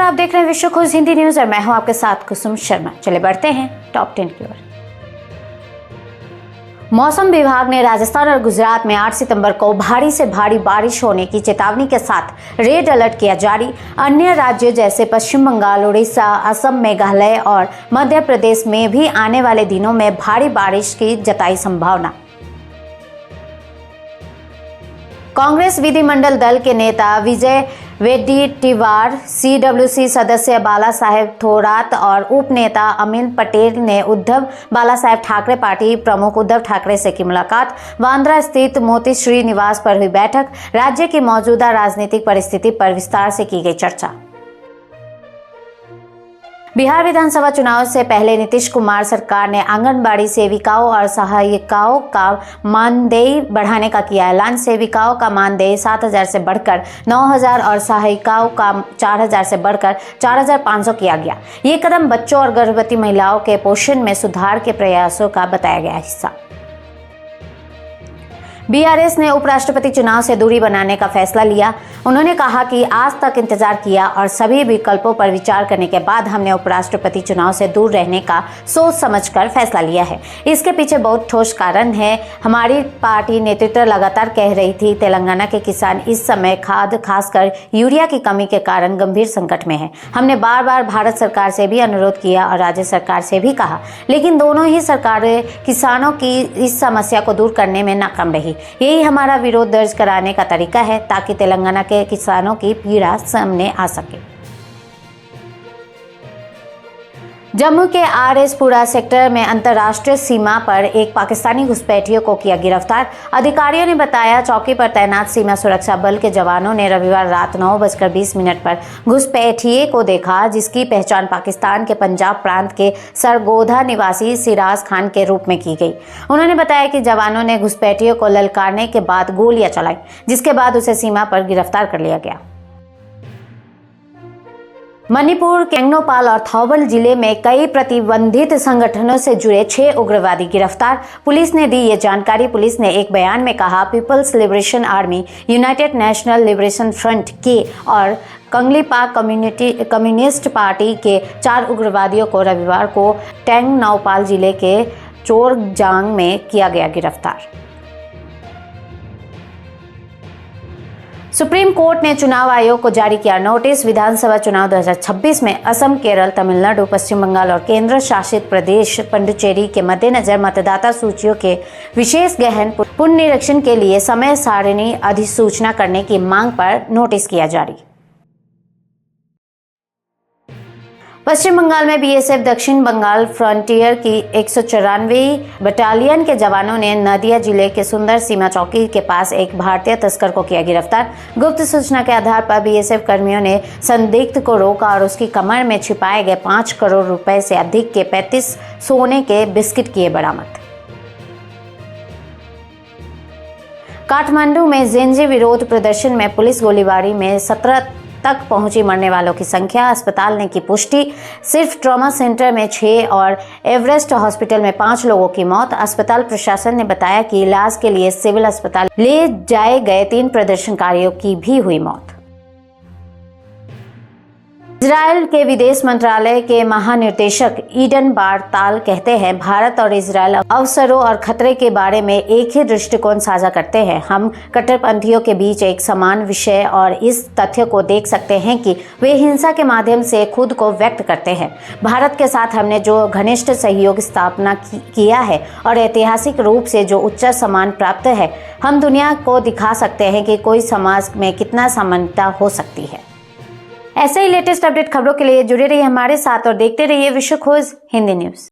आप देख रहे हैं विश्व खोज हिंदी न्यूज और मैं हूं आपके साथ कुसुम शर्मा। चले बढ़ते हैं टॉप 10 की ओर। मौसम विभाग ने राजस्थान और गुजरात में 8 सितंबर को भारी से भारी बारिश होने की चेतावनी के साथ रेड अलर्ट किया जारी। अन्य राज्यों जैसे पश्चिम बंगाल, उड़ीसा, असम, मेघालय और मध्य प्रदेश में भी आने वाले दिनों में भारी बारिश की जताई संभावना। कांग्रेस विधिमंडल दल के नेता विजय वेड्डीटीवार, सीडब्ल्यूसी सदस्य बाला साहेब थोरात और उप नेता अमित पटेल ने उद्धव बाला साहेब ठाकरे पार्टी प्रमुख उद्धव ठाकरे से की मुलाकात। बांद्रा स्थित मोती श्री निवास पर हुई बैठक। राज्य की मौजूदा राजनीतिक परिस्थिति पर विस्तार से की गई चर्चा। बिहार विधानसभा चुनाव से पहले नीतीश कुमार सरकार ने आंगनबाड़ी सेविकाओं और सहायिकाओं का मानदेय बढ़ाने का किया ऐलान। सेविकाओं का मानदेय 7,000 से बढ़कर 9,000 और सहायिकाओं का 4,000 से बढ़कर 4,500 किया गया। ये कदम बच्चों और गर्भवती महिलाओं के पोषण में सुधार के प्रयासों का बताया गया हिस्सा। बीआरएस ने उपराष्ट्रपति चुनाव से दूरी बनाने का फैसला लिया। उन्होंने कहा कि आज तक इंतजार किया और सभी विकल्पों पर विचार करने के बाद हमने उपराष्ट्रपति चुनाव से दूर रहने का सोच समझकर फैसला लिया है। इसके पीछे बहुत ठोस कारण है। हमारी पार्टी नेतृत्व लगातार कह रही थी तेलंगाना के किसान इस समय खाद खासकर यूरिया की कमी के कारण गंभीर संकट में है। हमने बार बार भारत सरकार से भी अनुरोध किया और राज्य सरकार से भी कहा, लेकिन दोनों ही सरकारें किसानों की इस समस्या को दूर करने में नाकाम रही। यही हमारा विरोध दर्ज कराने का तरीका है ताकि तेलंगाना के किसानों की पीड़ा सामने आ सके। जम्मू के आरएसपुरा सेक्टर में अंतर्राष्ट्रीय सीमा पर एक पाकिस्तानी घुसपैठियों को किया गिरफ्तार। अधिकारियों ने बताया चौकी पर तैनात सीमा सुरक्षा बल के जवानों ने रविवार रात 9:20 पर घुसपैठिए को देखा, जिसकी पहचान पाकिस्तान के पंजाब प्रांत के सरगोधा निवासी सिराज खान के रूप में की गई। उन्होंने बताया कि जवानों ने घुसपैठियों को ललकारने के बाद गोलियां चलाई, जिसके बाद उसे सीमा पर गिरफ्तार कर लिया गया। मणिपुर के एंगनोपाल और थौबल जिले में कई प्रतिबंधित संगठनों से जुड़े 6 उग्रवादी गिरफ्तार। पुलिस ने दी ये जानकारी। पुलिस ने एक बयान में कहा, People's Liberation Army, United National Liberation Front के और कंगलीपा कम्युनिस्ट पार्टी के 4 उग्रवादियों को रविवार को टेंगनौपाल जिले के चोरजांग में किया गया गिरफ्तार। सुप्रीम कोर्ट ने चुनाव आयोग को जारी किया नोटिस। विधानसभा चुनाव 2026 में असम, केरल, तमिलनाडु, पश्चिम बंगाल और केंद्र शासित प्रदेश पुडुचेरी के मद्देनजर मतदाता सूचियों के विशेष गहन पुनरीक्षण के लिए समय सारिणी अधिसूचना करने की मांग पर नोटिस किया जारी। पश्चिम बंगाल में बीएसएफ दक्षिण बंगाल फ्रंटियर की 194वीं बटालियन के जवानों ने नदिया जिले के सुंदर सीमा चौकी के पास एक भारतीय तस्कर को किया गिरफ्तार। गुप्त सूचना के आधार पर बीएसएफ कर्मियों ने संदिग्ध को रोका और उसकी कमर में छिपाए गए 5 करोड़ रुपए से अधिक के 35 सोने के बिस्किट किए बरामद। काठमांडू में जेनजी विरोध प्रदर्शन में पुलिस गोलीबारी में 17 तक पहुंची मरने वालों की संख्या। अस्पताल ने की पुष्टि। सिर्फ ट्रॉमा सेंटर में 6 और एवरेस्ट हॉस्पिटल में 5 लोगों की मौत। अस्पताल प्रशासन ने बताया कि इलाज के लिए सिविल अस्पताल ले जाए गए 3 प्रदर्शनकारियों की भी हुई मौत। इजराइल के विदेश मंत्रालय के महानिदेशक ईडन बारताल कहते हैं, भारत और इजराइल अवसरों और खतरे के बारे में एक ही दृष्टिकोण साझा करते हैं। हम कट्टरपंथियों के बीच एक समान विषय और इस तथ्य को देख सकते हैं कि वे हिंसा के माध्यम से खुद को व्यक्त करते हैं। भारत के साथ हमने जो घनिष्ठ सहयोग स्थापना किया है और ऐतिहासिक रूप से जो उच्च सम्मान प्राप्त है, हम दुनिया को दिखा सकते हैं कि कोई समाज में कितना समानता हो सकती है। ऐसे ही लेटेस्ट अपडेट खबरों के लिए जुड़े रहिए हमारे साथ और देखते रहिए विश्व खोज हिंदी न्यूज।